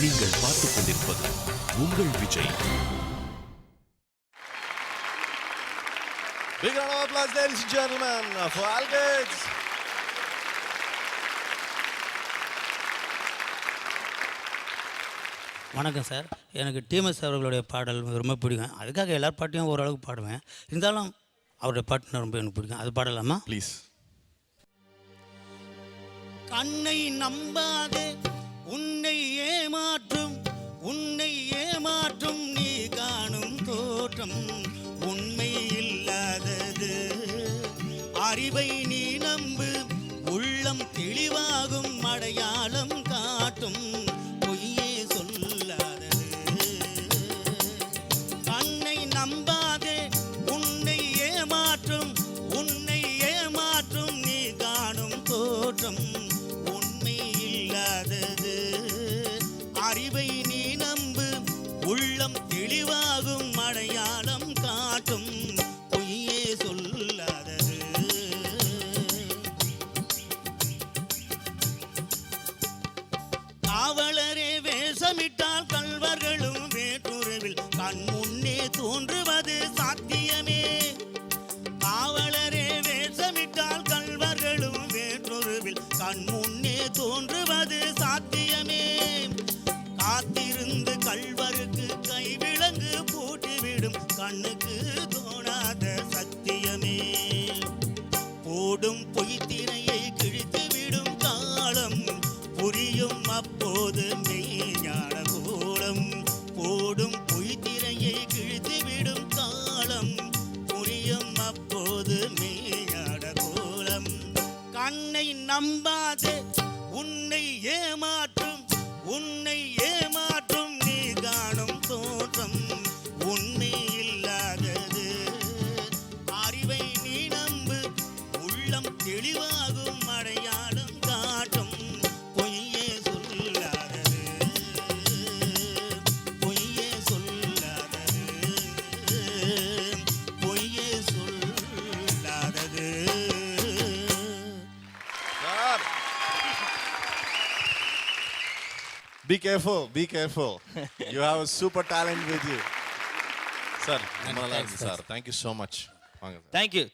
நீங்கள் பார்த்துக் கொண்டிருப்பது உங்கள் Vijay. Big round of applause, ladies and gentlemen, for Algates. வணக்கம் சார். எனக்கு டிஎம்எஸ் அவர்களுடைய பாடல் ரொம்ப பிடிக்கும். அதுக்காக எல்லா பாட்டையும் ஓரளவுக்கு பாடுவேன். இருந்தாலும் அவருடைய பாட்டு ரொம்ப எனக்கு பிடிக்கும். அது பாடலாமா? Please. கண்ணை நம்பாதே, உன்னை ஏமாற்றும் நீ காணும் தோற்றம் உண்மை இல்லாதது. அறிவை நீ நம்பு, உள்ளம் தெளிவாகும், அடையாளம் காட்டும், பொய்யே சொல்லாதது. கண்ணை நம்பாதே, உன்னை ஏமாற்றும் நீ காணும் தோற்றம் உண்மை இல்லாதது. அறிவை நீ நம்பு, உள்ளம் தெளிவாகும், அடையாளம் காட்டும், பொய்யே சொல்லாதது. காவலரே வேஷமிட்டால் கள்வர்களும் வேற்றுறவில் கண் முன்னே தோன்றுவது சாத்தியமே. காவலரே வேஷமிட்டால் கள்வர்களும் வேற்றுறவில் கண் முன்னே தோன்றுவது சாத்தியமே. காத்திருந்து கள்வருக்கு கைவிலங்கு பூட்டிவிடும் கண்ணுக்கு தோணாத சத்தியமே. போடும் பொய்த்திரையை கிழித்துவிடும் காலம் புரியும் அப்போது மெய்ஞான கோலம். போடும் பொய்த்திரையை கிழித்துவிடும் காலம் புரியும் அப்போது மெய்ஞான கோலம். கண்ணை நம்பாதே, உன்னை ஏமாற்றும் நீ காணும் தோற்றம் உண்மை இல்லாதது. அறிவை நீ நம்பு, உள்ளம் தெளிவாகும், அடையாளம் காட்டும், பொய்யே சொல்லாதது. பொய்யே சொல்லாதது. பொய்யே சொல்லாதது. Sir. Be careful. You have a super talent with you. Sir, ரொம்ப நல்லா இருக்கு sir. Thank you so much. வாங்க சார். தேங்க்யூ